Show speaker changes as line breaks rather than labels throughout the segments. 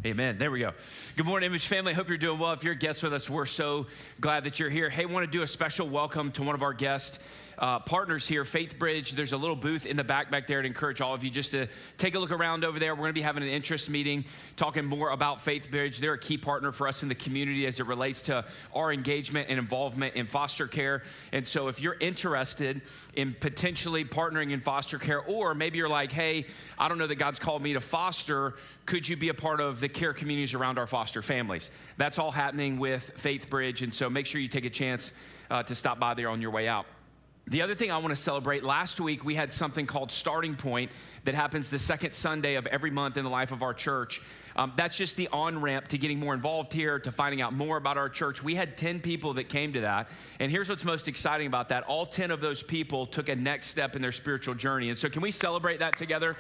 Amen. There we go. Good morning, Image family. Hope you're doing well. If you're a guest with us, we're so glad that you're here. Hey, want to do a special welcome to one of our guest partners here, Faith Bridge. There's a little booth in the back there to encourage all of you just to take a look around over there. We're going to be having an interest meeting, talking more about Faith Bridge. They're a key partner for us in the community as it relates to our engagement and involvement in foster care. And so if you're interested in potentially partnering in foster care, or maybe you're like, hey, I don't know that God's called me to foster, could you be a part of the care communities around our foster families? That's all happening with Faith Bridge, and so make sure you take a chance to stop by there on your way out. The other thing I want to celebrate, last week we had something called Starting Point that happens the second Sunday of every month in the life of our church. That's just the on-ramp to getting more involved here, to finding out more about our church. We had 10 people that came to that, and here's what's most exciting about that. All 10 of those people took a next step in their spiritual journey, and so can we celebrate that together?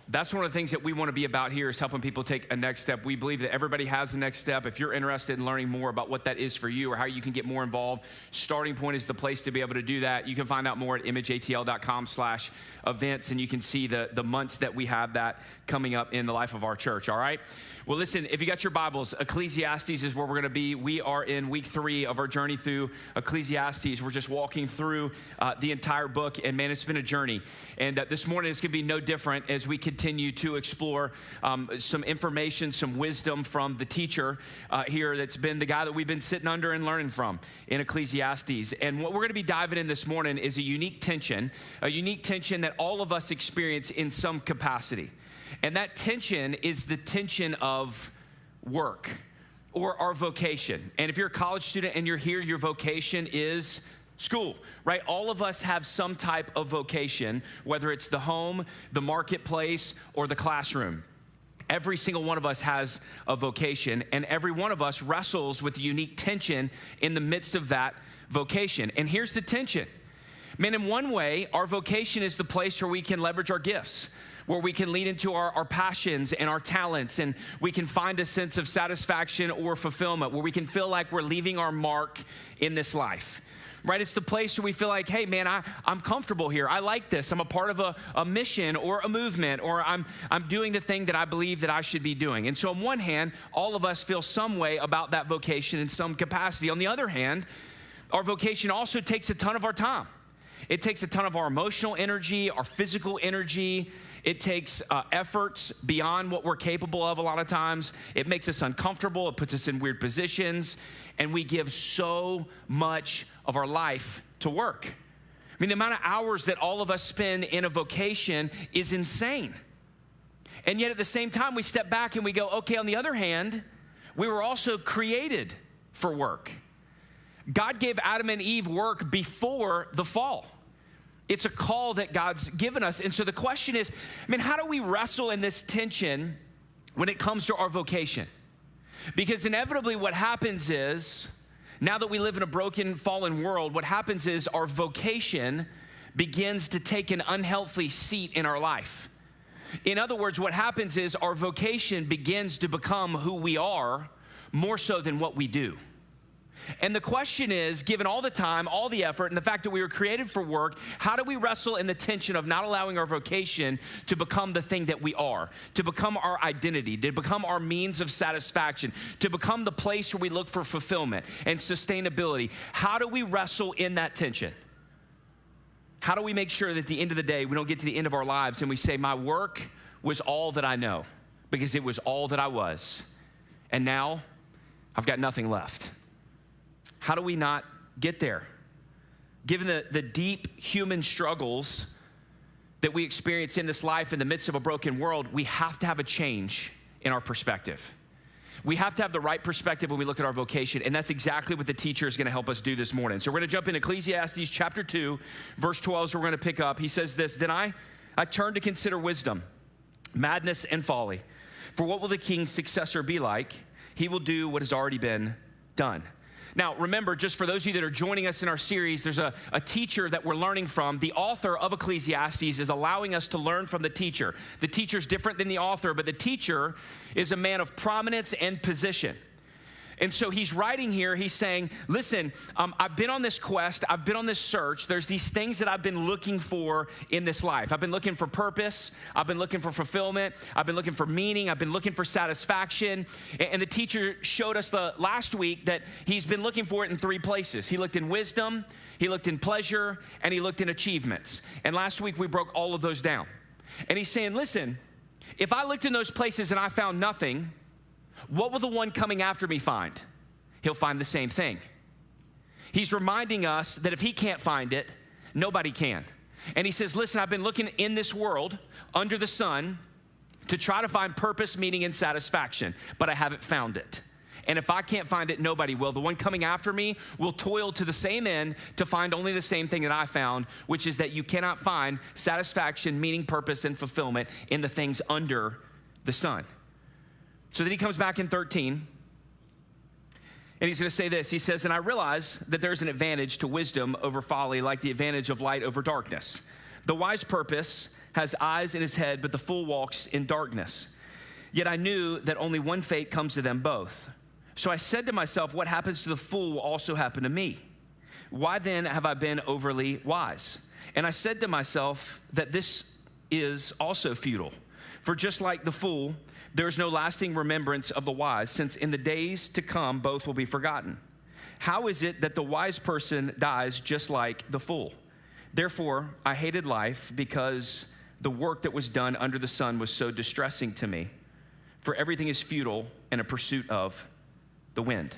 That's one of the things that we want to be about here, is helping people take a next step. We believe that everybody has a next step. If you're interested in learning more about what that is for you or how you can get more involved, Starting Point is the place to be able to do that. You can find out more at imageatl.com/events, and you can see the months that we have that coming up in the life of our church, all right? Well, listen, if you got your Bibles, Ecclesiastes is where we're going to be. We are in week 3 of our journey through Ecclesiastes. We're just walking through the entire book, and man, it's been a journey. And this morning it's going to be no different as we continue to explore some information, some wisdom from the teacher here that's been the guy that we've been sitting under and learning from in Ecclesiastes. And what we're going to be diving in this morning is a unique tension that all of us experience in some capacity. And that tension is the tension of work, or our vocation. And if you're a college student and you're here, your vocation is school, right? All of us have some type of vocation, whether it's the home, the marketplace, or the classroom. Every single one of us has a vocation, and every one of us wrestles with a unique tension in the midst of that vocation. And here's the tension. Man, in one way, our vocation is the place where we can leverage our gifts, where we can lean into our passions and our talents, and we can find a sense of satisfaction or fulfillment, where we can feel like we're leaving our mark in this life, right? It's the place where we feel like, hey, man, I'm comfortable here. I like this. I'm a part of a mission or a movement, or I'm doing the thing that I believe that I should be doing. And so on one hand, all of us feel some way about that vocation in some capacity. On the other hand, our vocation also takes a ton of our time. It takes a ton of our emotional energy, our physical energy. It takes efforts beyond what we're capable of a lot of times. It makes us uncomfortable. It puts us in weird positions. And we give so much of our life to work. I mean, the amount of hours that all of us spend in a vocation is insane. And yet at the same time, we step back and we go, okay, on the other hand, we were also created for work. God gave Adam and Eve work before the fall. It's a call that God's given us. And so the question is, how do we wrestle in this tension when it comes to our vocation? Because inevitably what happens is, now that we live in a broken, fallen world, what happens is our vocation begins to take an unhealthy seat in our life. In other words, what happens is our vocation begins to become who we are more so than what we do. And the question is, given all the time, all the effort, and the fact that we were created for work, how do we wrestle in the tension of not allowing our vocation to become the thing that we are, to become our identity, to become our means of satisfaction, to become the place where we look for fulfillment and sustainability? How do we wrestle in that tension? How do we make sure that at the end of the day, we don't get to the end of our lives and we say, my work was all that I know because it was all that I was, and now I've got nothing left? How do we not get there? Given the deep human struggles that we experience in this life in the midst of a broken world, we have to have a change in our perspective. We have to have the right perspective when we look at our vocation, and that's exactly what the teacher is going to help us do this morning. So we're going to jump in Ecclesiastes chapter 2, verse 12, so we're going to pick up. He says this, then I turned to consider wisdom, madness, and folly. For what will the king's successor be like? He will do what has already been done. Now, remember, just for those of you that are joining us in our series, there's a teacher that we're learning from. The author of Ecclesiastes is allowing us to learn from the teacher. The teacher's different than the author, but the teacher is a man of prominence and position. And so he's writing here, he's saying, listen, I've been on this quest, I've been on this search. There's these things that I've been looking for in this life. I've been looking for purpose, I've been looking for fulfillment, I've been looking for meaning, I've been looking for satisfaction. And the teacher showed us last week that he's been looking for it in 3 places. He looked in wisdom, he looked in pleasure, and he looked in achievements. And last week we broke all of those down. And he's saying, listen, if I looked in those places and I found nothing, what will the one coming after me find? He'll find the same thing. He's reminding us that if he can't find it, nobody can. And he says, listen, I've been looking in this world under the sun to try to find purpose, meaning, and satisfaction, but I haven't found it. And if I can't find it, nobody will. The one coming after me will toil to the same end to find only the same thing that I found, which is that you cannot find satisfaction, meaning, purpose, and fulfillment in the things under the sun. So then he comes back in 13, and he's going to say this. He says, and I realize that there's an advantage to wisdom over folly, like the advantage of light over darkness. The wise purpose has eyes in his head, but the fool walks in darkness. Yet I knew that only one fate comes to them both. So I said to myself, what happens to the fool will also happen to me. Why then have I been overly wise? And I said to myself that this is also futile. For just like the fool, there is no lasting remembrance of the wise, since in the days to come, both will be forgotten. How is it that the wise person dies just like the fool? Therefore, I hated life because the work that was done under the sun was so distressing to me. For everything is futile in a pursuit of the wind.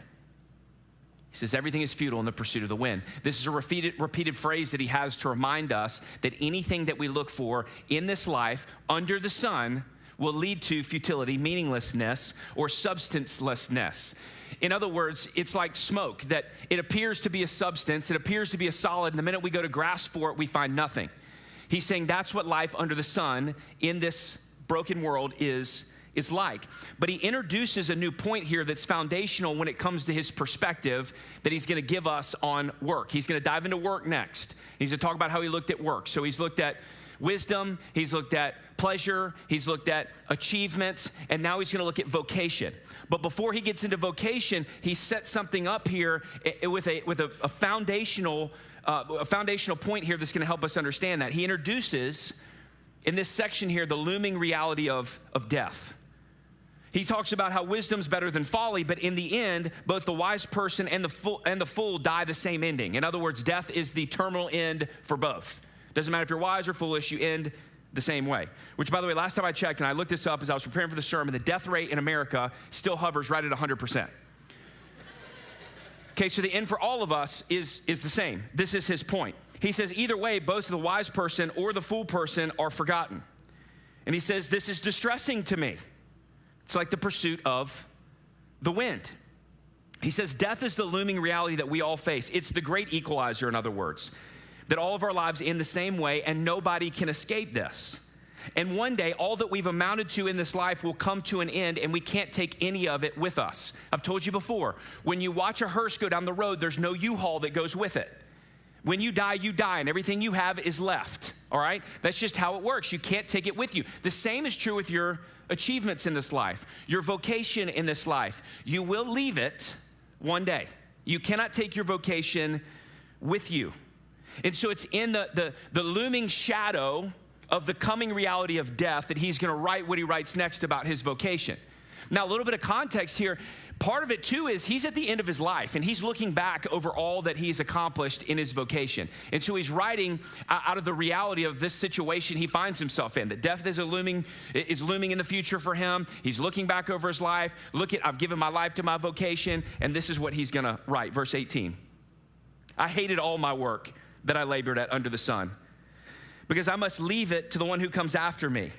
He says everything is futile in the pursuit of the wind. This is a repeated phrase that he has to remind us that anything that we look for in this life under the sun will lead to futility, meaninglessness, or substancelessness. In other words, it's like smoke, that it appears to be a substance, it appears to be a solid, and the minute we go to grasp for it, we find nothing. He's saying that's what life under the sun in this broken world is like. But he introduces a new point here that's foundational when it comes to his perspective that he's going to give us on work. He's going to dive into work next. He's going to talk about how he looked at work. So he's looked at wisdom, he's looked at pleasure, he's looked at achievements, and now he's going to look at vocation. But before he gets into vocation, he sets something up here with a foundational point here that's going to help us understand that. He introduces in this section here the looming reality of death. He talks about how wisdom's better than folly, but in the end, both the wise person and the fool die the same ending. In other words, death is the terminal end for both. Doesn't matter if you're wise or foolish, you end the same way. Which, by the way, last time I checked, and I looked this up as I was preparing for the sermon, the death rate in America still hovers right at 100%. Okay, so the end for all of us is the same. This is his point. He says either way, both the wise person or the fool person are forgotten. And he says, this is distressing to me. It's like the pursuit of the wind. He says death is the looming reality that we all face. It's the great equalizer, in other words, that all of our lives end the same way and nobody can escape this. And one day, all that we've amounted to in this life will come to an end and we can't take any of it with us. I've told you before, when you watch a hearse go down the road, there's no U-Haul that goes with it. When you die, and everything you have is left, all right? That's just how it works. You can't take it with you. The same is true with your achievements in this life, your vocation in this life. You will leave it one day. You cannot take your vocation with you. And so it's in the looming shadow of the coming reality of death that he's going to write what he writes next about his vocation. Now, a little bit of context here. Part of it, too, is he's at the end of his life, and he's looking back over all that he's accomplished in his vocation. And so he's writing out of the reality of this situation he finds himself in, that death is looming in the future for him. He's looking back over his life. I've given my life to my vocation, and this is what he's going to write. Verse 18. I hated all my work that I labored at under the sun, because I must leave it to the one who comes after me.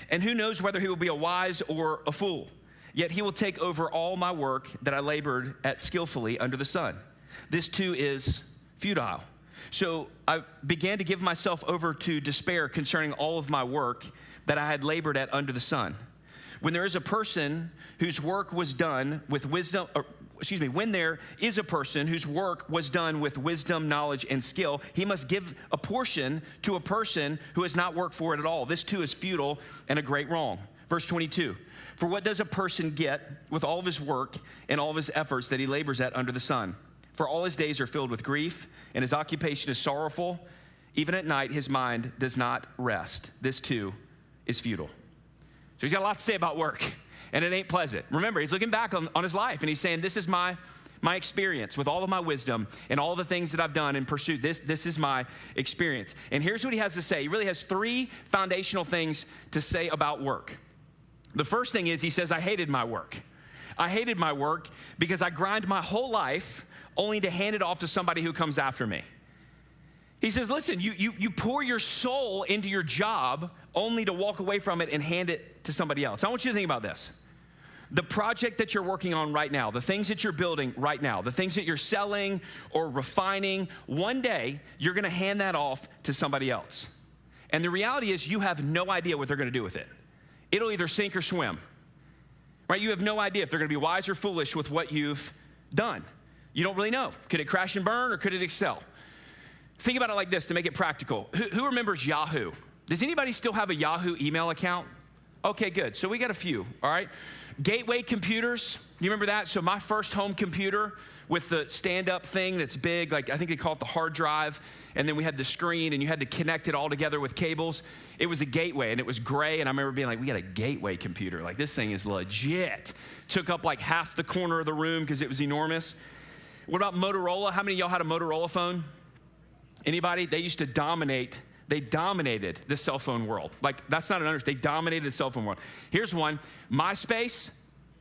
And who knows whether he will be a wise or a fool. Yet he will take over all my work that I labored at skillfully under the sun. This too is futile. So I began to give myself over to despair concerning all of my work that I had labored at under the sun. When there is a person whose work was done with wisdom, when there is a person whose work was done with wisdom, knowledge, and skill, he must give a portion to a person who has not worked for it at all. This too is futile and a great wrong. Verse 22, For what does a person get with all of his work and all of his efforts that he labors at under the sun? For all his days are filled with grief, and his occupation is sorrowful. Even at night, his mind does not rest. This too is futile. So he's got a lot to say about work, and it ain't pleasant. Remember, he's looking back on his life, and he's saying, this is my experience with all of my wisdom and all the things that I've done and pursued. This is my experience. And here's what he has to say. He really has three foundational things to say about work. The first thing is he says, I hated my work. I hated my work because I grind my whole life only to hand it off to somebody who comes after me. He says, listen, you pour your soul into your job only to walk away from it and hand it to somebody else. I want you to think about this. The project that you're working on right now, the things that you're building right now, the things that you're selling or refining, one day you're gonna hand that off to somebody else. And the reality is you have no idea what they're gonna do with it. It'll either sink or swim, right? You have no idea if they're gonna be wise or foolish with what you've done. You don't really know. Could it crash and burn or could it excel? Think about it like this to make it practical. Who remembers Yahoo? Does anybody still have a Yahoo email account? Okay, good. So we got a few, all right? Gateway computers, you remember that? So my first home computer with the stand-up thing that's big, like I think they call it the hard drive, and then we had the screen and you had to connect it all together with cables. It was a Gateway and it was gray, and I remember being like, we got a Gateway computer. Like this thing is legit. Took up like half the corner of the room because it was enormous. What about Motorola? How many of y'all had a Motorola phone? Anybody? They used to dominate. They dominated the cell phone world. Like, that's not an understatement. They dominated the cell phone world. Here's one. MySpace.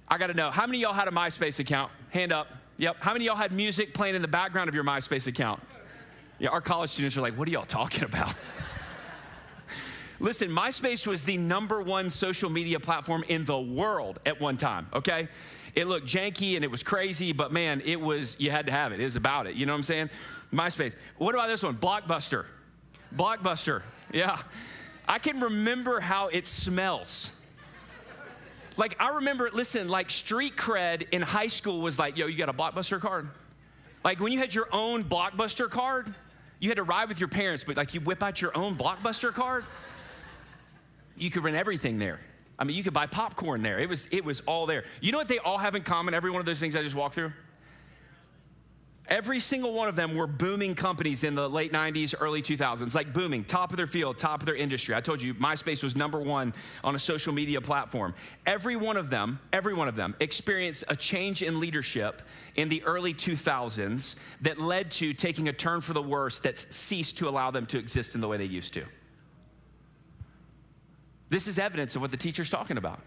I got to know. How many of y'all had a MySpace account? Hand up. Yep. How many of y'all had music playing in the background of your MySpace account? Yeah, our college students are like, what are y'all talking about? Listen, MySpace was the #1 social media platform in the world at one time, okay? It looked janky and it was crazy, but man, it was, you had to have it. It was about it. You know what I'm saying? MySpace. What about this one? Blockbuster. Blockbuster. Yeah. I can remember how it smells. Like, I remember, listen, like street cred in high school was like, yo, you got a Blockbuster card? Like when you had your own Blockbuster card, you had to ride with your parents, but like you whip out your own Blockbuster card, you could rent everything there. I mean, you could buy popcorn there. It was all there. You know what they all have in common, every one of those things I just walked through? Every single one of them were booming companies in the late 90s, early 2000s, like booming, top of their field, top of their industry. I told you MySpace was #1 on a social media platform. Every one of them experienced a change in leadership in the early 2000s that led to taking a turn for the worse that ceased to allow them to exist in the way they used to. This is evidence of what the teacher's talking about.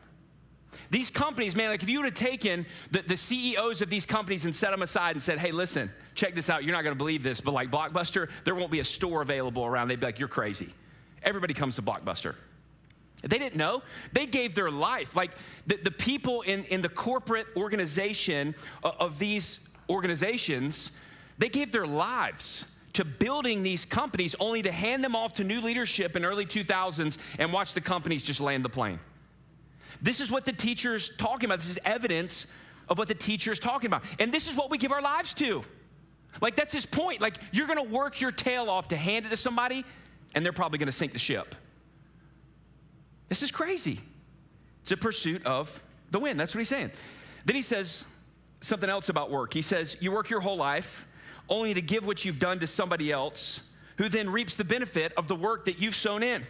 These companies, man, like if you would have taken the CEOs of these companies and set them aside and said, hey, listen, check this out. You're not going to believe this, but like Blockbuster, there won't be a store available around. They'd be like, you're crazy. Everybody comes to Blockbuster. They didn't know. They gave their life. Like the people in the corporate organization of these organizations, they gave their lives to building these companies only to hand them off to new leadership in early 2000s and watch the companies just land the plane. This is what the teacher's talking about. This is evidence of what the teacher's talking about. And this is what we give our lives to. Like, that's his point. Like, you're gonna work your tail off to hand it to somebody, and they're probably gonna sink the ship. This is crazy. It's a pursuit of the wind. That's what he's saying. Then he says something else about work. He says, you work your whole life only to give what you've done to somebody else who then reaps the benefit of the work that you've sown in.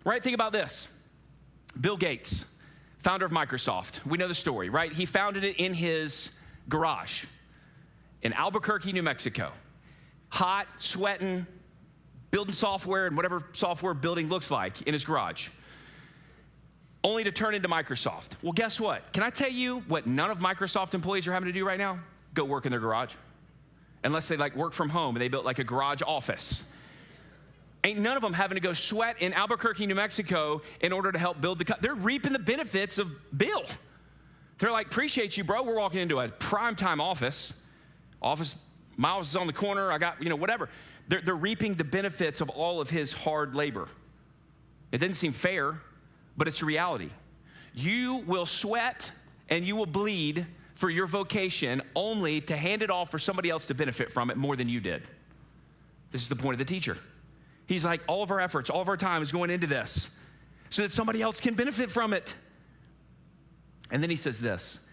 Right? Think about this. Bill Gates, founder of Microsoft. We know the story, right? He founded it in his garage in Albuquerque, New Mexico. Hot, sweating, building software and whatever software building looks like in his garage. Only to turn into Microsoft. Well, guess what? Can I tell you what none of Microsoft employees are having to do right now? Go work in their garage. Unless they like work from home and they built like a garage office. Ain't none of them having to go sweat in Albuquerque, New Mexico in order to help build they're reaping the benefits of Bill. They're like, appreciate you, bro. We're walking into a primetime office. My office is on the corner. I got, whatever. They're reaping the benefits of all of his hard labor. It doesn't seem fair, but it's reality. You will sweat and you will bleed for your vocation only to hand it off for somebody else to benefit from it more than you did. This is the point of the teacher. He's like, all of our efforts, all of our time is going into this. so that somebody else can benefit from it. And then he says this.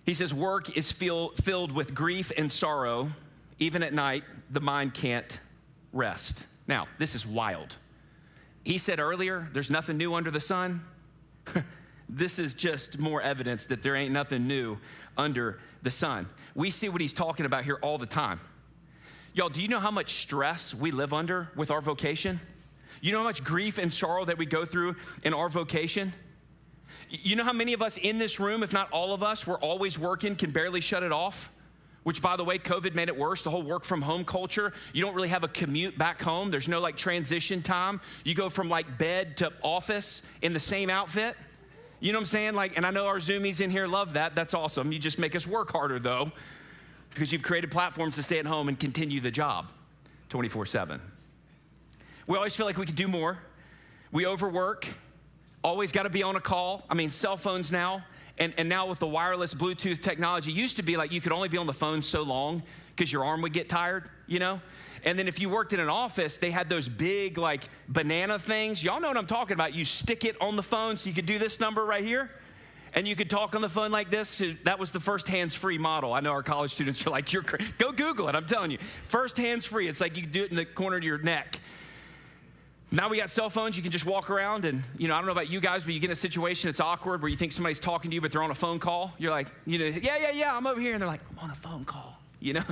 He says, work is filled with grief and sorrow. Even at night, the mind can't rest. Now, this is wild. He said earlier, there's nothing new under the sun. This is just more evidence that there ain't nothing new under the sun. We see what he's talking about here all the time. Y'all, do you know how much stress we live under with our vocation? You know how much grief and sorrow that we go through in our vocation? You know how many of us in this room, if not all of us, we're always working, can barely shut it off? Which, by the way, COVID made it worse, the whole work from home culture. You don't really have a commute back home. There's no like transition time. You go from like bed to office in the same outfit. You know what I'm saying? Like, and I know our Zoomies in here love that. That's awesome. You just make us work harder though, because you've created platforms to stay at home and continue the job 24/7. We always feel like we could do more. We overwork, always gotta be on a call. I mean, cell phones now, and now with the wireless Bluetooth technology, used to be like you could only be on the phone so long because your arm would get tired, you know? And then if you worked in an office, they had those big like banana things. Y'all know what I'm talking about. You stick it on the phone so you could do this number right here. And you could talk on the phone like this. That was the first hands-free model. I know our college students are like, go Google it, I'm telling you. First hands-free, it's like you can do it in the corner of your neck. Now we got cell phones, you can just walk around and, you know, I don't know about you guys, but you get in a situation that's awkward where you think somebody's talking to you, but they're on a phone call. You're like, you know, yeah, I'm over here. And they're like, I'm on a phone call, you know?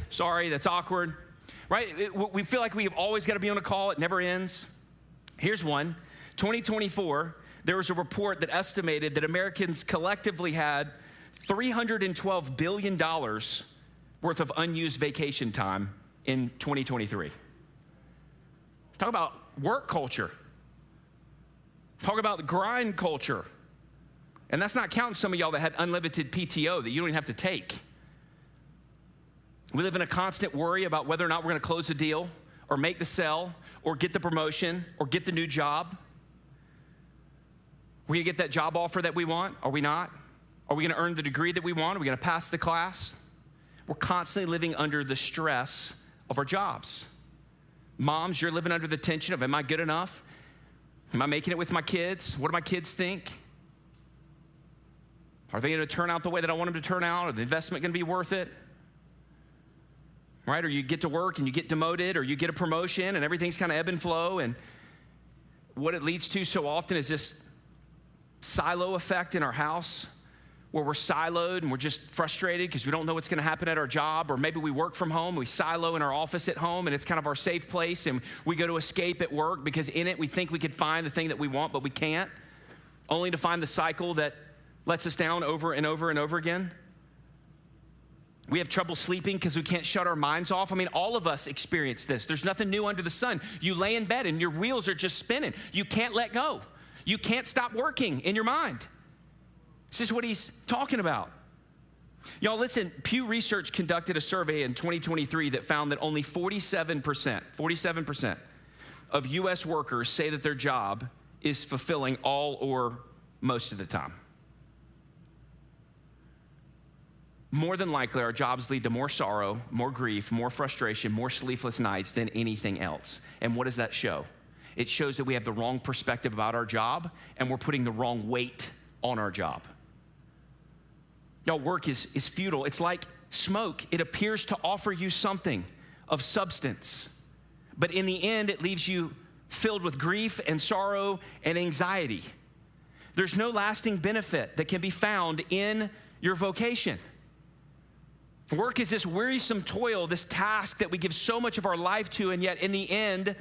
Sorry, that's awkward, right? We feel like we've always got to be on a call. It never ends. Here's one, 2024, there was a report that estimated that Americans collectively had $312 billion worth of unused vacation time in 2023. Talk about work culture. Talk about the grind culture. And that's not counting some of y'all that had unlimited PTO that you don't even have to take. We live in a constant worry about whether or not we're gonna close a deal or make the sale or get the promotion or get the new job. We're gonna get that job offer that we want, are we not? Are we gonna earn the degree that we want? Are we gonna pass the class? We're constantly living under the stress of our jobs. Moms, you're living under the tension of, am I good enough? Am I making it with my kids? What do my kids think? Are they gonna turn out the way that I want them to turn out? Are the investment gonna be worth it? Right, or you get to work and you get demoted, or you get a promotion and everything's kind of ebb and flow, and what it leads to so often is this silo effect in our house, where we're siloed and we're just frustrated because we don't know what's gonna happen at our job, or maybe we work from home, we silo in our office at home, and it's kind of our safe place, and we go to escape at work because in it we think we could find the thing that we want, but we can't, only to find the cycle that lets us down over and over and over again. We have trouble sleeping because we can't shut our minds off. I mean, all of us experience this. There's nothing new under the sun. You lay in bed and your wheels are just spinning. You can't let go. You can't stop working in your mind. This is what he's talking about. Y'all listen, Pew Research conducted a survey in 2023 that found that only 47% of US workers say that their job is fulfilling all or most of the time. More than likely, our jobs lead to more sorrow, more grief, more frustration, more sleepless nights than anything else. And what does that show? It shows that we have the wrong perspective about our job and we're putting the wrong weight on our job. Y'all, work is futile. It's like smoke. It appears to offer you something of substance, but in the end, it leaves you filled with grief and sorrow and anxiety. There's no lasting benefit that can be found in your vocation. Work is this wearisome toil, this task that we give so much of our life to, and yet in the end,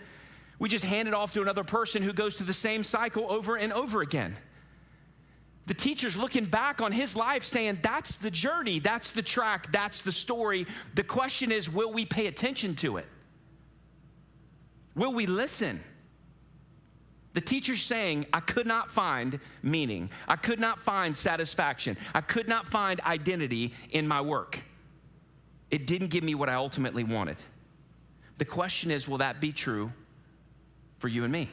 we just hand it off to another person who goes through the same cycle over and over again. The teacher's looking back on his life saying, that's the journey, that's the track, that's the story. The question is, will we pay attention to it? Will we listen? The teacher's saying, I could not find meaning. I could not find satisfaction. I could not find identity in my work. It didn't give me what I ultimately wanted. The question is, will that be true for you and me?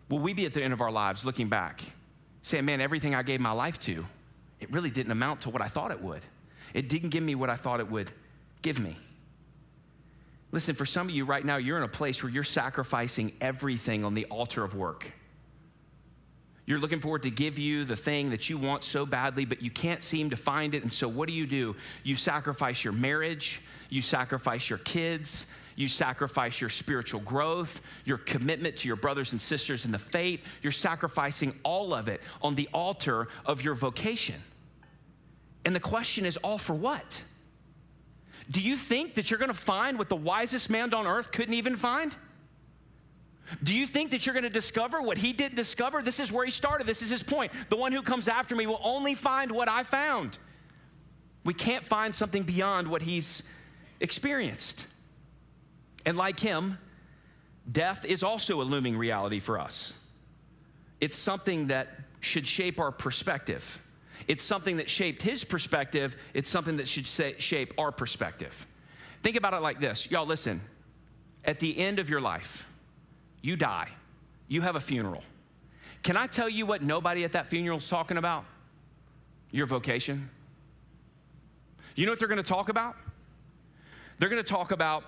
Will we be at the end of our lives looking back, saying, man, everything I gave my life to, it really didn't amount to what I thought it would. It didn't give me what I thought it would give me. Listen, for some of you right now, you're in a place where you're sacrificing everything on the altar of work. You're looking for it to give you the thing that you want so badly, but you can't seem to find it. And so what do? You sacrifice your marriage, you sacrifice your kids, you sacrifice your spiritual growth, your commitment to your brothers and sisters in the faith. You're sacrificing all of it on the altar of your vocation. And the question is, all for what? Do you think that you're gonna find what the wisest man on earth couldn't even find? Do you think that you're gonna discover what he didn't discover? This is where he started. This is his point. The one who comes after me will only find what I found. We can't find something beyond what he's experienced. And like him, death is also a looming reality for us. It's something that should shape our perspective. It's something that shaped his perspective. It's something that should shape our perspective. Think about it like this. Y'all listen, at the end of your life, you die. You have a funeral. Can I tell you what nobody at that funeral is talking about? Your vocation. You know what they're gonna talk about? They're gonna talk about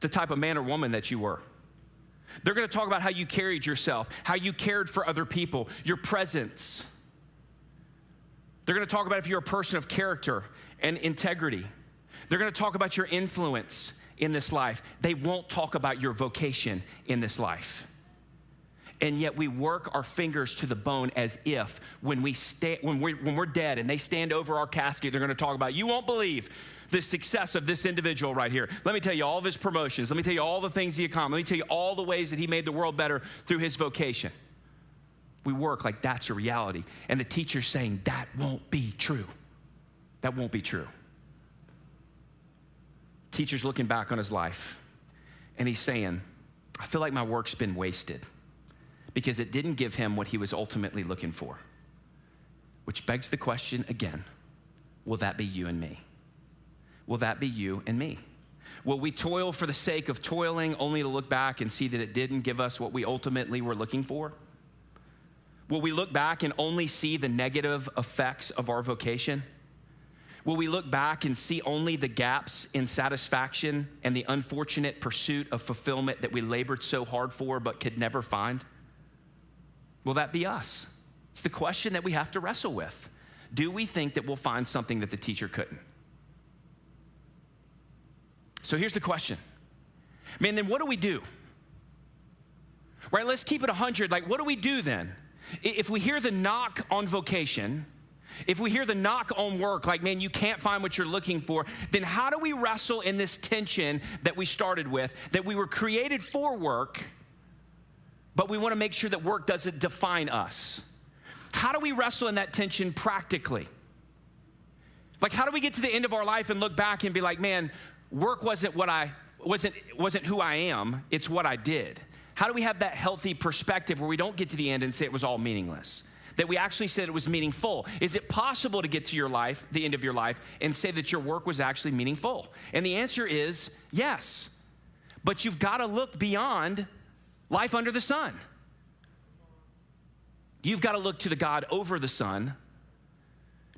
the type of man or woman that you were. They're gonna talk about how you carried yourself, how you cared for other people, your presence. They're gonna talk about if you're a person of character and integrity. They're gonna talk about your influence in this life. They won't talk about your vocation in this life. And yet we work our fingers to the bone as if when we're dead and they stand over our casket, they're gonna talk about, you won't believe the success of this individual right here. Let me tell you all of his promotions. Let me tell you all the things he accomplished. Let me tell you all the ways that he made the world better through his vocation. We work like that's a reality. And the teacher's saying that won't be true. That won't be true. Teacher's looking back on his life and he's saying, I feel like my work's been wasted because it didn't give him what he was ultimately looking for. Which begs the question again, will that be you and me? Will that be you and me? Will we toil for the sake of toiling only to look back and see that it didn't give us what we ultimately were looking for? Will we look back and only see the negative effects of our vocation? Will we look back and see only the gaps in satisfaction and the unfortunate pursuit of fulfillment that we labored so hard for but could never find? Will that be us? It's the question that we have to wrestle with. Do we think that we'll find something that the teacher couldn't? So here's the question. Man, then what do we do? Right, let's keep it 100. Like, what do we do then? If we hear the knock on vocation, if we hear the knock on work, like, man, you can't find what you're looking for, then how do we wrestle in this tension that we started with, that we were created for work, but we want to make sure that work doesn't define us? How do we wrestle in that tension practically? Like, how do we get to the end of our life and look back and be like, man, work wasn't who I am, it's what I did. How do we have that healthy perspective where we don't get to the end and say it was all meaningless? That we actually said it was meaningful. Is it possible to get to your life, the end of your life, and say that your work was actually meaningful? And the answer is yes. But you've got to look beyond life under the sun. You've got to look to the God over the sun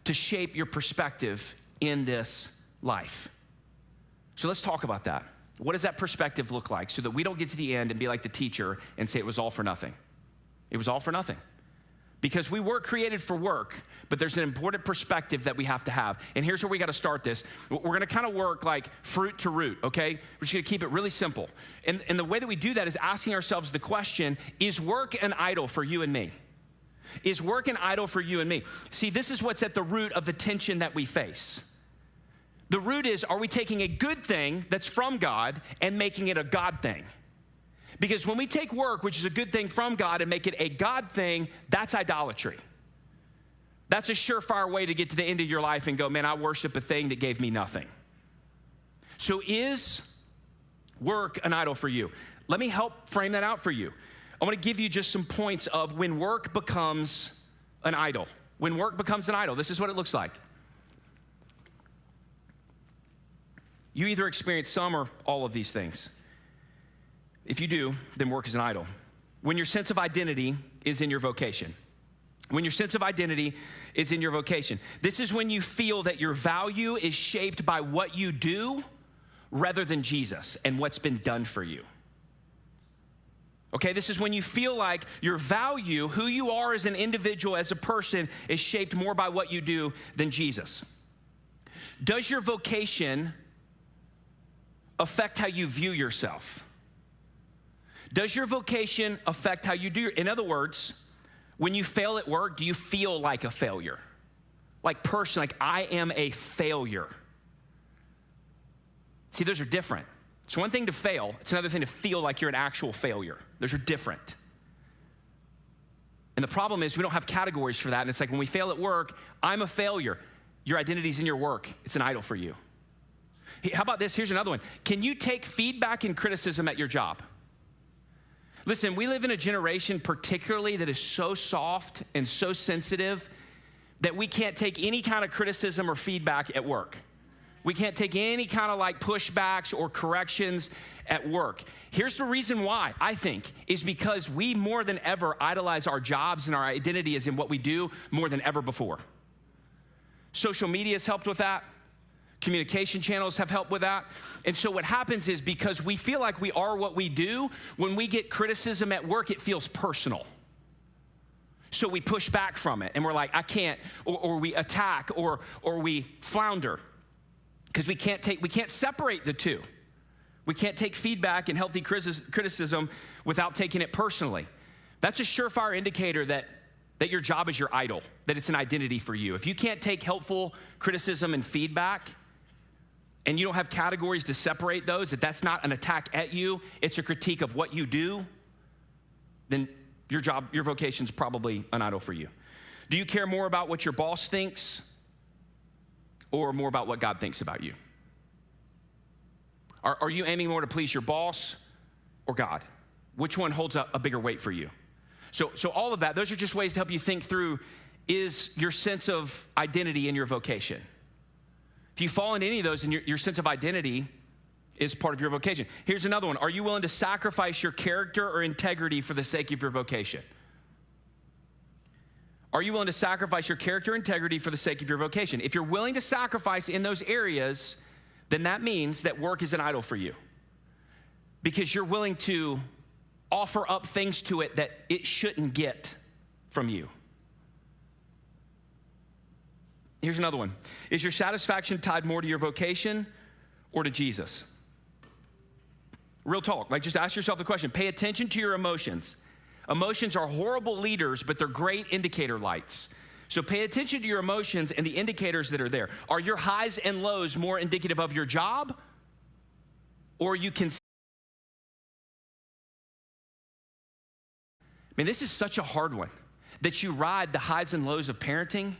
to shape your perspective in this life. So let's talk about that. What does that perspective look like so that we don't get to the end and be like the teacher and say it was all for nothing? It was all for nothing. Because we were created for work, but there's an important perspective that we have to have. And here's where we got to start this. We're going to kind of work like fruit to root, okay? We're just going to keep it really simple. And the way that we do that is asking ourselves the question, is work an idol for you and me? Is work an idol for you and me? See, this is what's at the root of the tension that we face. The root is, are we taking a good thing that's from God and making it a God thing? Because when we take work, which is a good thing from God, and make it a God thing, that's idolatry. That's a surefire way to get to the end of your life and go, man, I worship a thing that gave me nothing. So is work an idol for you? Let me help frame that out for you. I want to give you just some points of when work becomes an idol. When work becomes an idol, this is what it looks like. You either experience some or all of these things. If you do, then work is an idol. When your sense of identity is in your vocation. When your sense of identity is in your vocation. This is when you feel that your value is shaped by what you do rather than Jesus and what's been done for you. Okay, this is when you feel like your value, who you are as an individual, as a person, is shaped more by what you do than Jesus. Does your vocation affect how you view yourself? Does your vocation affect how you do? In other words, when you fail at work, do you feel like a failure? Like person, like I am a failure. See, those are different. It's one thing to fail. It's another thing to feel like you're an actual failure. Those are different. And the problem is we don't have categories for that. And it's like when we fail at work, I'm a failure. Your identity's in your work. It's an idol for you. Hey, how about this? Here's another one. Can you take feedback and criticism at your job? Listen, we live in a generation particularly that is so soft and so sensitive that we can't take any kind of criticism or feedback at work. We can't take any kind of like pushbacks or corrections at work. Here's the reason why, I think, is because we more than ever idolize our jobs and our identity is in what we do more than ever before. Social media has helped with that. Communication channels have helped with that. And so what happens is because we feel like we are what we do, when we get criticism at work, it feels personal. So we push back from it and we're like, I can't, or we attack or we flounder. Because we can't separate the two. We can't take feedback and healthy criticism without taking it personally. That's a surefire indicator that your job is your idol, that it's an identity for you. If you can't take helpful criticism and feedback, and you don't have categories to separate those, that's not an attack at you, it's a critique of what you do, then your job, your vocation's probably an idol for you. Do you care more about what your boss thinks or more about what God thinks about you? Are you aiming more to please your boss or God? Which one holds a bigger weight for you? So all of that, those are just ways to help you think through, is your sense of identity in your vocation? If you fall into any of those, then your sense of identity is part of your vocation. Here's another one. Are you willing to sacrifice your character or integrity for the sake of your vocation? Are you willing to sacrifice your character and integrity for the sake of your vocation? If you're willing to sacrifice in those areas, then that means that work is an idol for you. Because you're willing to offer up things to it that it shouldn't get from you. Here's another one. Is your satisfaction tied more to your vocation or to Jesus? Real talk, like just ask yourself the question. Pay attention to your emotions. Emotions are horrible leaders, but they're great indicator lights. So pay attention to your emotions and the indicators that are there. Are your highs and lows more indicative of your job? Or you can... this is such a hard one, that you ride the highs and lows of parenting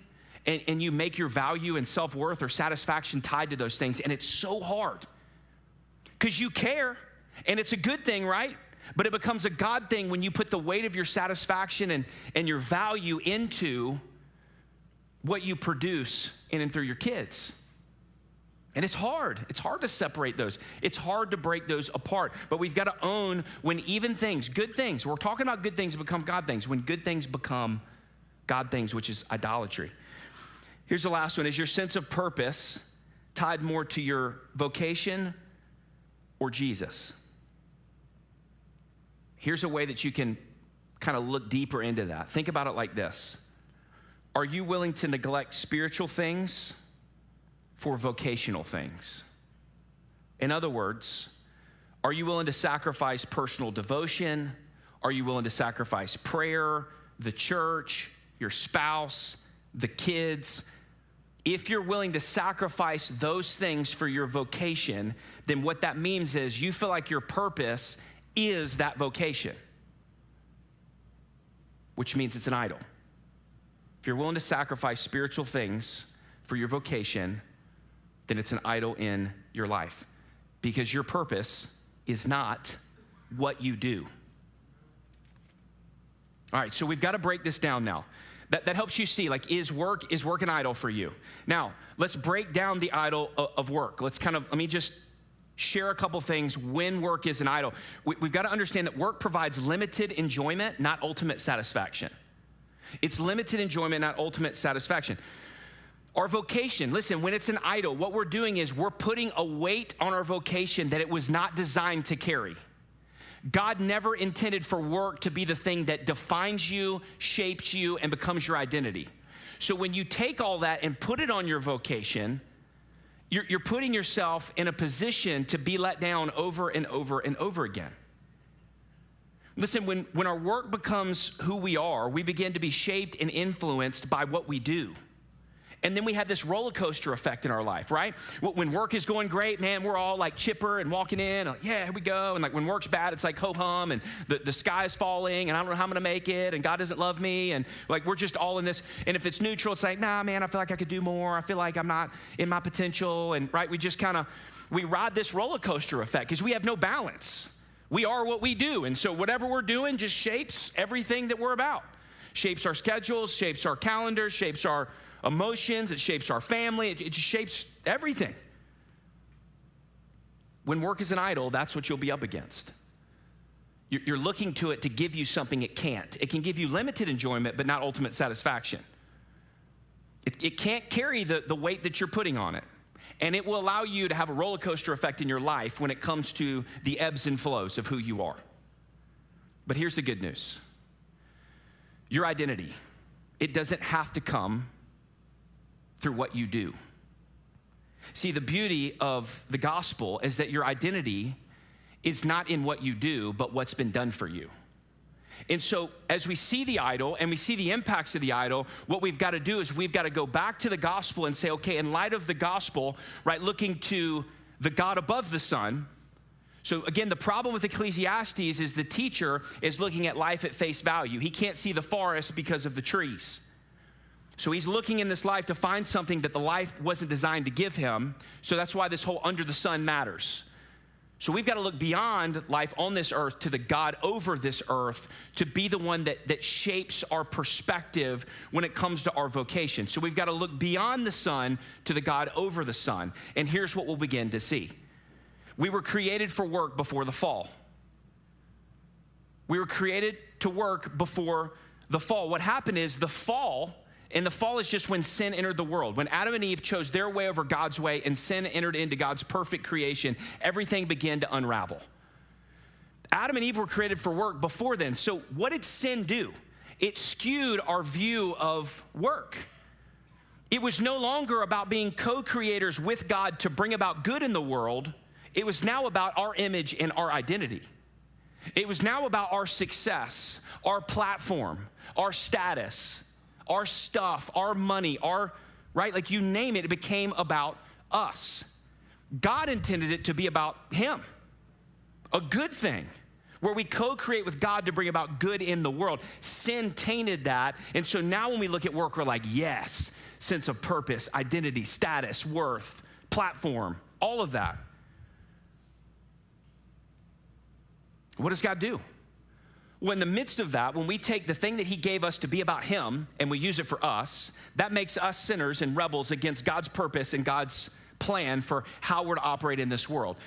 and you make your value and self-worth or satisfaction tied to those things, and it's so hard because you care, and it's a good thing, right? But it becomes a God thing when you put the weight of your satisfaction and your value into what you produce in and through your kids. And it's hard. It's hard to separate those. It's hard to break those apart. But we've got to own when even things, good things, we're talking about good things become God things, when good things become God things, which is idolatry. Here's the last one. Is your sense of purpose tied more to your vocation or Jesus? Here's a way that you can kind of look deeper into that. Think about it like this. Are you willing to neglect spiritual things for vocational things? In other words, are you willing to sacrifice personal devotion? Are you willing to sacrifice prayer, the church, your spouse, the kids? If you're willing to sacrifice those things for your vocation, then what that means is you feel like your purpose is that vocation, which means it's an idol. If you're willing to sacrifice spiritual things for your vocation, then it's an idol in your life, because your purpose is not what you do. All right, so we've got to break this down now. That helps you see, like, is work an idol for you? Now, let's break down the idol of work. Let me just share a couple things when work is an idol. We've got to understand that work provides limited enjoyment, not ultimate satisfaction. It's limited enjoyment, not ultimate satisfaction. Our vocation, listen, when it's an idol, what we're doing is we're putting a weight on our vocation that it was not designed to carry. God never intended for work to be the thing that defines you, shapes you, and becomes your identity. So when you take all that and put it on your vocation, you're putting yourself in a position to be let down over and over and over again. Listen, when our work becomes who we are, we begin to be shaped and influenced by what we do. And then we have this roller coaster effect in our life, right? When work is going great, man, we're all like chipper and walking in, like, yeah, here we go. And like when work's bad, it's like ho-hum and the sky is falling and I don't know how I'm gonna make it and God doesn't love me. And like we're just all in this. And if it's neutral, it's like, nah, man, I feel like I could do more. I feel like I'm not in my potential. And right, we ride this roller coaster effect because we have no balance. We are what we do. And so whatever we're doing just shapes everything that we're about. Shapes our schedules, shapes our calendars, shapes our emotions, it shapes our family, it just shapes everything. When work is an idol, that's what you'll be up against. You're looking to it to give you something it can't. It can give you limited enjoyment, but not ultimate satisfaction. It can't carry the weight that you're putting on it. And it will allow you to have a roller coaster effect in your life when it comes to the ebbs and flows of who you are. But here's the good news. Your identity, it doesn't have to come through what you do. See, the beauty of the gospel is that your identity is not in what you do, but what's been done for you. And so as we see the idol and we see the impacts of the idol, what we've got to do is we've got to go back to the gospel and say, okay, in light of the gospel, right, looking to the God above the sun. So again, the problem with Ecclesiastes is the teacher is looking at life at face value. He can't see the forest because of the trees. So he's looking in this life to find something that the life wasn't designed to give him. So that's why this whole under the sun matters. So we've got to look beyond life on this earth to the God over this earth to be the one that shapes our perspective when it comes to our vocation. So we've got to look beyond the sun to the God over the sun. And here's what we'll begin to see. We were created for work before the fall. We were created to work before the fall. What happened is the fall is just when sin entered the world. When Adam and Eve chose their way over God's way and sin entered into God's perfect creation, everything began to unravel. Adam and Eve were created for work before then. So what did sin do? It skewed our view of work. It was no longer about being co-creators with God to bring about good in the world. It was now about our image and our identity. It was now about our success, our platform, our status, our stuff, our money, right? Like you name it, it became about us. God intended it to be about him, a good thing, where we co-create with God to bring about good in the world. Sin tainted that, and so now when we look at work, we're like, yes, sense of purpose, identity, status, worth, platform, all of that. What does God do? Well, in the midst of that, when we take the thing that he gave us to be about him and we use it for us, that makes us sinners and rebels against God's purpose and God's plan for how we're to operate in this world.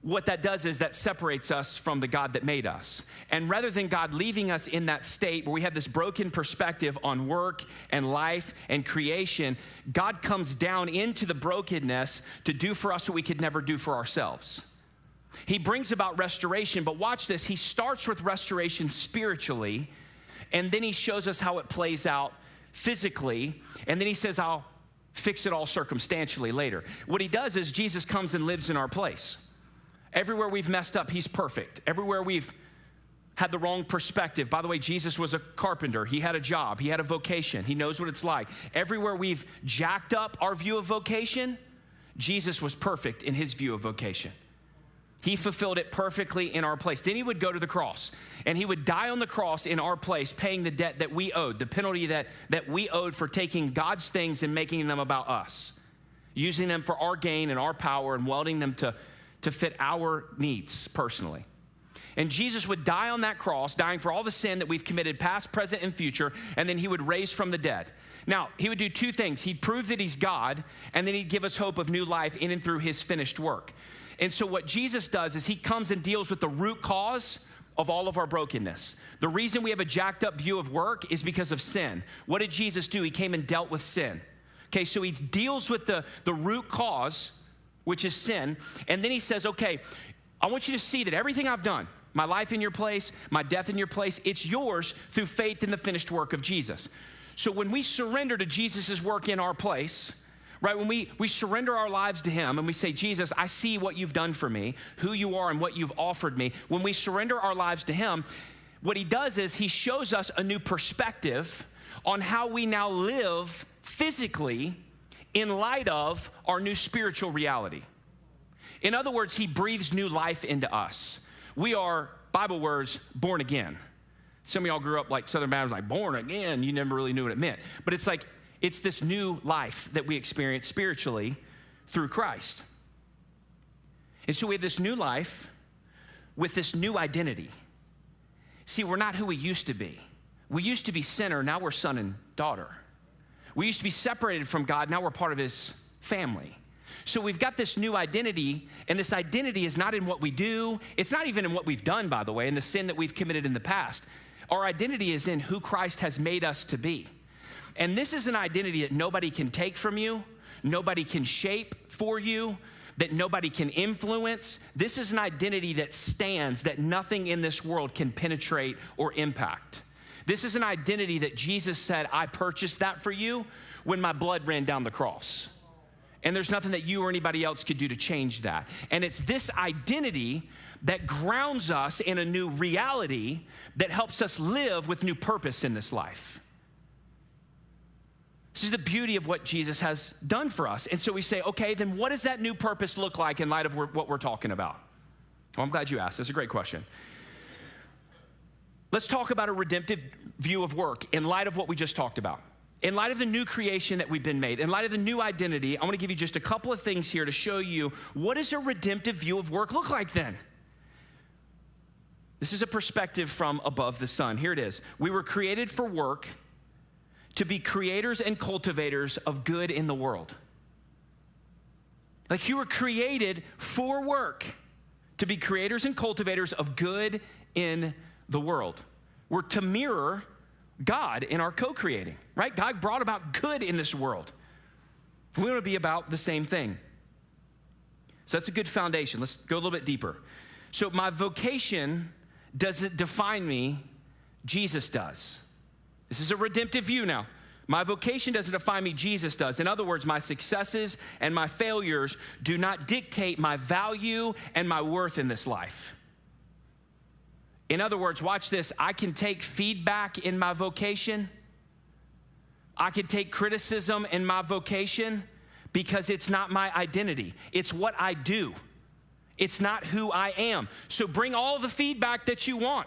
What that does is that separates us from the God that made us. And rather than God leaving us in that state where we have this broken perspective on work and life and creation, God comes down into the brokenness to do for us what we could never do for ourselves. He brings about restoration, but watch this. He starts with restoration spiritually, and then he shows us how it plays out physically, and then he says, I'll fix it all circumstantially later. What he does is Jesus comes and lives in our place. Everywhere we've messed up, he's perfect. Everywhere we've had the wrong perspective. By the way, Jesus was a carpenter. He had a job. He had a vocation. He knows what it's like. Everywhere we've jacked up our view of vocation, Jesus was perfect in his view of vocation. He fulfilled it perfectly in our place. Then he would go to the cross, and he would die on the cross in our place, paying the debt that we owed, the penalty that we owed for taking God's things and making them about us, using them for our gain and our power and welding them to fit our needs personally. And Jesus would die on that cross, dying for all the sin that we've committed, past, present, and future, and then he would raise from the dead. Now, he would do two things. He'd prove that he's God, and then he'd give us hope of new life in and through his finished work. And so what Jesus does is he comes and deals with the root cause of all of our brokenness. The reason we have a jacked up view of work is because of sin. What did Jesus do? He came and dealt with sin. Okay, so he deals with the root cause, which is sin, and then he says, okay, I want you to see that everything I've done, my life in your place, my death in your place. It's yours through faith in the finished work of Jesus. So when we surrender to Jesus' work in our place, right, when we surrender our lives to him and we say, Jesus, I see what you've done for me, who you are and what you've offered me. When we surrender our lives to him, what he does is he shows us a new perspective on how we now live physically in light of our new spiritual reality. In other words, he breathes new life into us. We are, Bible words, born again. Some of y'all grew up like Southern Baptists, like born again. You never really knew what it meant. But it's like, it's this new life that we experience spiritually through Christ. And so we have this new life with this new identity. See, we're not who we used to be. We used to be sinner, now we're son and daughter. We used to be separated from God, now we're part of his family. So we've got this new identity, and this identity is not in what we do. It's not even in what we've done, by the way, in the sin that we've committed in the past. Our identity is in who Christ has made us to be. And this is an identity that nobody can take from you, nobody can shape for you, that nobody can influence. This is an identity that stands, that nothing in this world can penetrate or impact. This is an identity that Jesus said, I purchased that for you when my blood ran down the cross. And there's nothing that you or anybody else could do to change that. And it's this identity that grounds us in a new reality that helps us live with new purpose in this life. This is the beauty of what Jesus has done for us. And so we say, okay, then what does that new purpose look like in light of what we're talking about? Well, I'm glad you asked. That's a great question. Let's talk about a redemptive view of work in light of what we just talked about. In light of the new creation that we've been made, in light of the new identity, I want to give you just a couple of things here to show you what does a redemptive view of work look like then? This is a perspective from above the sun. Here it is. We were created for work, to be creators and cultivators of good in the world. Like you were created for work, to be creators and cultivators of good in the world. We're to mirror God in our co-creating, right? God brought about good in this world. We want to be about the same thing. So that's a good foundation. Let's go a little bit deeper. So my vocation doesn't define me, Jesus does. This is a redemptive view now. My vocation doesn't define me, Jesus does. In other words, my successes and my failures do not dictate my value and my worth in this life. In other words, watch this. I can take feedback in my vocation. I can take criticism in my vocation because it's not my identity. It's what I do. It's not who I am. So bring all the feedback that you want.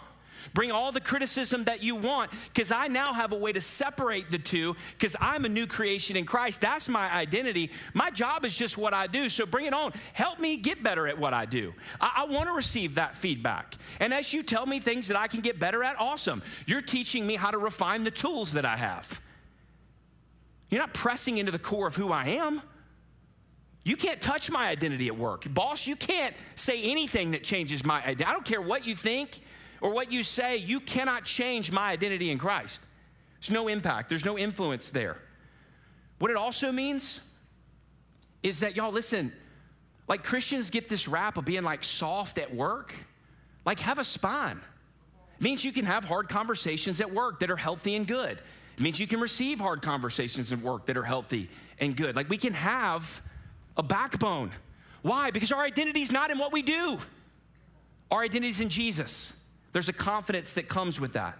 Bring all the criticism that you want, because I now have a way to separate the two, because I'm a new creation in Christ. That's my identity. My job is just what I do, so bring it on. Help me get better at what I do. I want to receive that feedback. And as you tell me things that I can get better at, awesome. You're teaching me how to refine the tools that I have. You're not pressing into the core of who I am. You can't touch my identity at work. Boss, you can't say anything that changes my identity. I don't care what you think or what you say, you cannot change my identity in Christ. There's no impact. There's no influence there. What it also means is that, y'all, listen, like Christians get this rap of being like soft at work. Like have a spine. It means you can have hard conversations at work that are healthy and good. It means you can receive hard conversations at work that are healthy and good. Like we can have a backbone. Why? Because our identity is not in what we do. Our identity is in Jesus. There's a confidence that comes with that.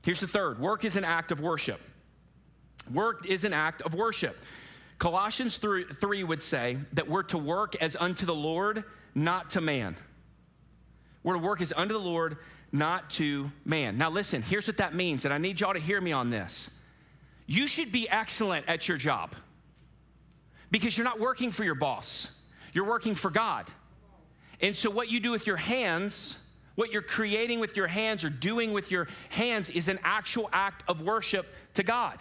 Here's the third. Work is an act of worship. Work is an act of worship. Colossians 3 would say that we're to work as unto the Lord, not to man. We're to work as unto the Lord, not to man. Now listen, here's what that means, and I need y'all to hear me on this. You should be excellent at your job because you're not working for your boss. You're working for God. And so what you do with your hands, what you're creating with your hands or doing with your hands is an actual act of worship to God.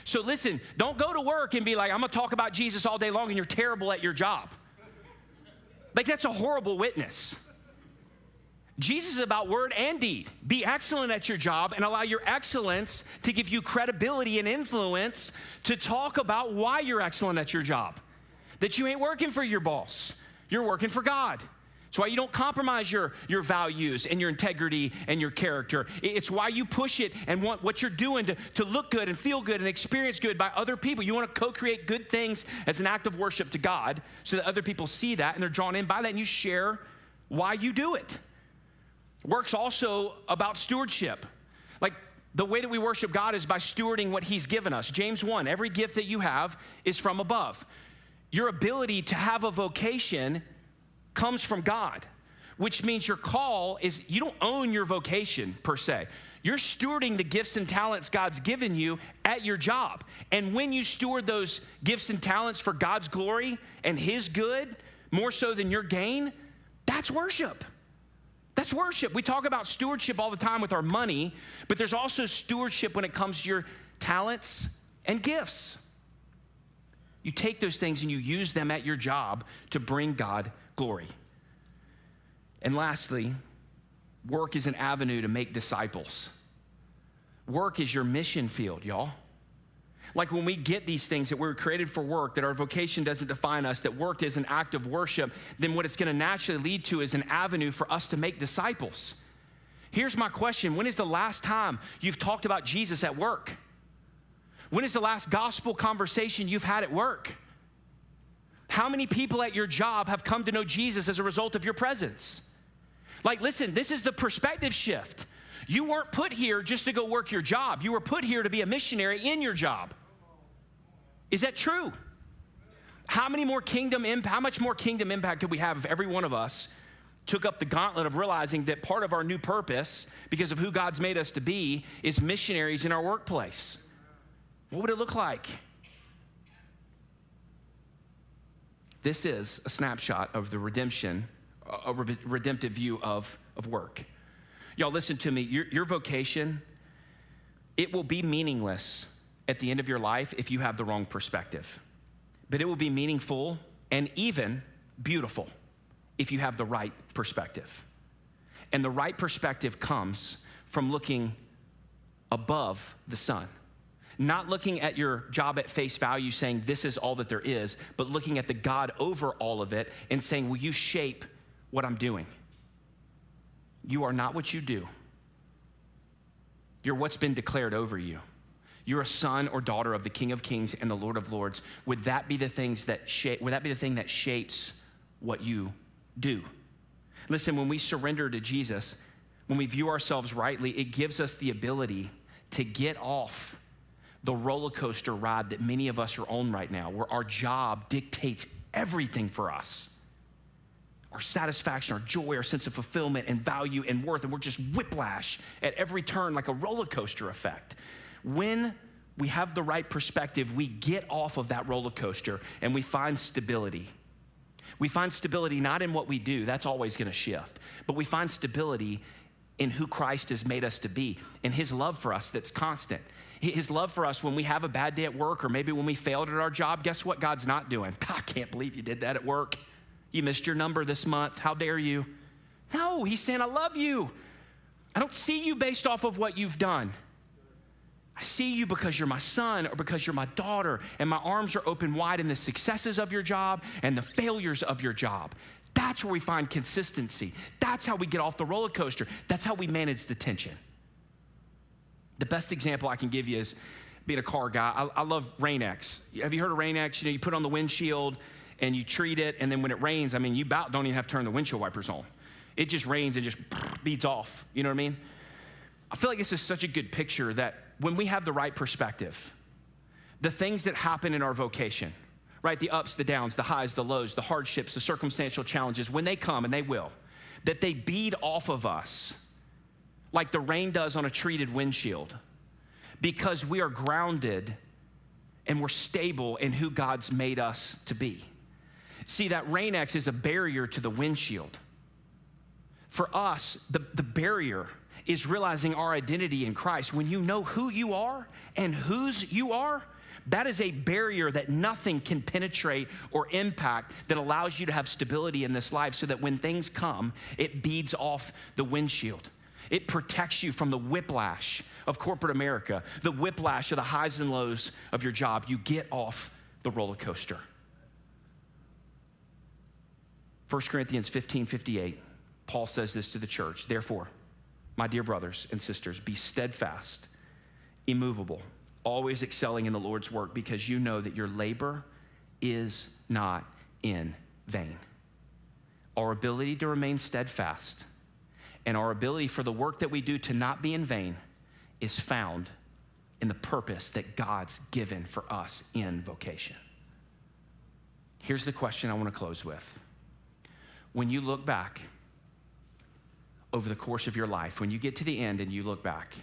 So listen, don't go to work and be like, I'm gonna talk about Jesus all day long and you're terrible at your job. Like that's a horrible witness. Jesus is about word and deed. Be excellent at your job and allow your excellence to give you credibility and influence to talk about why you're excellent at your job. That you ain't working for your boss, you're working for God. It's why you don't compromise your values and your integrity and your character. It's why you push it and want what you're doing to look good and feel good and experience good by other people. You want to co-create good things as an act of worship to God so that other people see that and they're drawn in by that, and you share why you do it. Work's also about stewardship. Like, the way that we worship God is by stewarding what he's given us. James 1, every gift that you have is from above. Your ability to have a vocation comes from God, which means your call is, you don't own your vocation per se. You're stewarding the gifts and talents God's given you at your job. And when you steward those gifts and talents for God's glory and his good, more so than your gain, that's worship. That's worship. We talk about stewardship all the time with our money, but there's also stewardship when it comes to your talents and gifts. You take those things and you use them at your job to bring God glory. And lastly, work is an avenue to make disciples. Work is your mission field, y'all. Like, when we get these things that we're created for work, that our vocation doesn't define us, that work is an act of worship, then what it's going to naturally lead to is an avenue for us to make disciples. Here's my question. When is the last time you've talked about Jesus at work? When is the last gospel conversation you've had at work? How many people at your job have come to know Jesus as a result of your presence? Like, listen, this is the perspective shift. You weren't put here just to go work your job. You were put here to be a missionary in your job. Is that true? How much more kingdom impact could we have if every one of us took up the gauntlet of realizing that part of our new purpose, because of who God's made us to be, is missionaries in our workplace? What would it look like? This is a snapshot of the redemptive view of work. Y'all, listen to me. Your vocation, it will be meaningless at the end of your life if you have the wrong perspective. But it will be meaningful and even beautiful if you have the right perspective. And the right perspective comes from looking above the sun. Not looking at your job at face value saying this is all that there is, but looking at the God over all of it and saying, will you shape what I'm doing? You are not what you do. You're what's been declared over you. You're a son or daughter of the King of Kings and the Lord of Lords. Would that be the thing that shapes what you do? Listen, when we surrender to Jesus, when we view ourselves rightly, it gives us the ability to get off the roller coaster ride that many of us are on right now, where our job dictates everything for us. Our satisfaction, our joy, our sense of fulfillment and value and worth, and we're just whiplash at every turn like a roller coaster effect. When we have the right perspective, we get off of that roller coaster and we find stability. We find stability not in what we do, that's always gonna shift, but we find stability in who Christ has made us to be, and his love for us that's constant. His love for us when we have a bad day at work, or maybe when we failed at our job. Guess what God's not doing? I can't believe you did that at work. You missed your number this month. How dare you? No, he's saying, I love you. I don't see you based off of what you've done. I see you because you're my son or because you're my daughter, and my arms are open wide in the successes of your job and the failures of your job. That's where we find consistency. That's how we get off the roller coaster. That's how we manage the tension. The best example I can give you is being a car guy. I love Rain-X. Have you heard of Rain-X? You know, you put on the windshield and you treat it, and then when it rains, I mean, you about don't even have to turn the windshield wipers on. It just rains and just beads off. You know what I mean? I feel like this is such a good picture that when we have the right perspective, the things that happen in our vocation, right? The ups, the downs, the highs, the lows, the hardships, the circumstantial challenges, when they come, and they will, that they bead off of us like the rain does on a treated windshield, because we are grounded and we're stable in who God's made us to be. See, that Rain-X is a barrier to the windshield. For us, the barrier is realizing our identity in Christ. When you know who you are and whose you are, that is a barrier that nothing can penetrate or impact, that allows you to have stability in this life, so that when things come, it beads off the windshield. It protects you from the whiplash of corporate America, the whiplash of the highs and lows of your job. You get off the roller coaster. 1 Corinthians 15:58, Paul says this to the church. Therefore, my dear brothers and sisters, be steadfast, immovable, always excelling in the Lord's work, because you know that your labor is not in vain. Our ability to remain steadfast and our ability for the work that we do to not be in vain is found in the purpose that God's given for us in vocation. Here's the question I want to close with. When you look back over the course of your life, when you get to the end and you look back,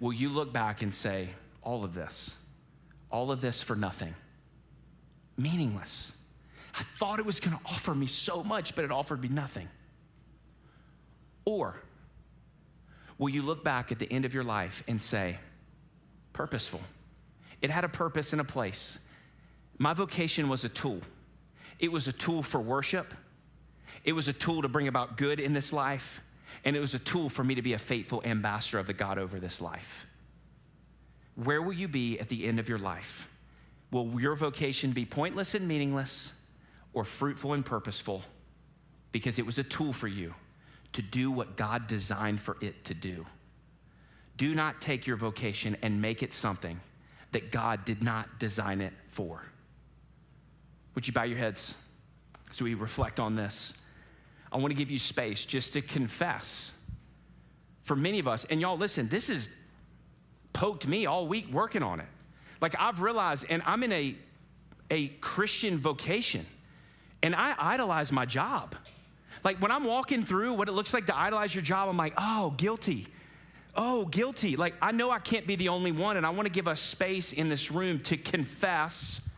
will you look back and say, all of this for nothing? Meaningless. I thought it was going to offer me so much, but it offered me nothing. Or will you look back at the end of your life and say, purposeful. It had a purpose and a place. My vocation was a tool. It was a tool for worship. It was a tool to bring about good in this life. And it was a tool for me to be a faithful ambassador of the God over this life. Where will you be at the end of your life? Will your vocation be pointless and meaningless, or fruitful and purposeful because it was a tool for you to do what God designed for it to do? Do not take your vocation and make it something that God did not design it for. Would you bow your heads as we reflect on this? I want to give you space just to confess. For many of us, and y'all listen, this has poked me all week working on it. Like I've realized, and I'm in a Christian vocation, and I idolize my job. Like when I'm walking through what it looks like to idolize your job, I'm like, oh, guilty. Oh, guilty. Like I know I can't be the only one, and I want to give us space in this room to confess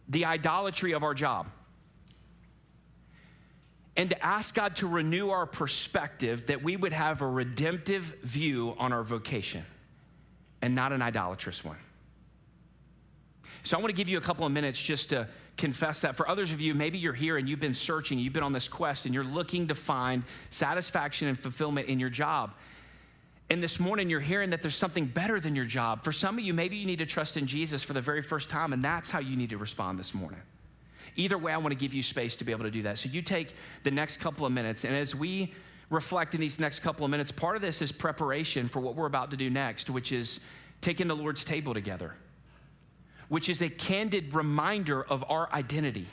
the idolatry of our job. And to ask God to renew our perspective, that we would have a redemptive view on our vocation and not an idolatrous one. So I want to give you a couple of minutes just to confess that. For others of you, maybe you're here and you've been searching, you've been on this quest, and you're looking to find satisfaction and fulfillment in your job. And this morning you're hearing that there's something better than your job. For some of you, maybe you need to trust in Jesus for the very first time, and that's how you need to respond this morning. Either way, I want to give you space to be able to do that. So you take the next couple of minutes, and as we reflect in these next couple of minutes, part of this is preparation for what we're about to do next, which is taking the Lord's table together, which is a candid reminder of our identity.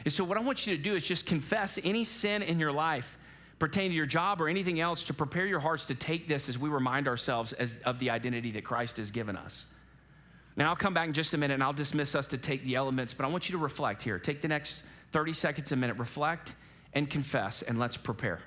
And so what I want you to do is just confess any sin in your life pertaining to your job or anything else, to prepare your hearts to take this as we remind ourselves of the identity that Christ has given us. Now, I'll come back in just a minute and I'll dismiss us to take the elements, but I want you to reflect here. Take the next 30 seconds, a minute, reflect and confess, and let's prepare.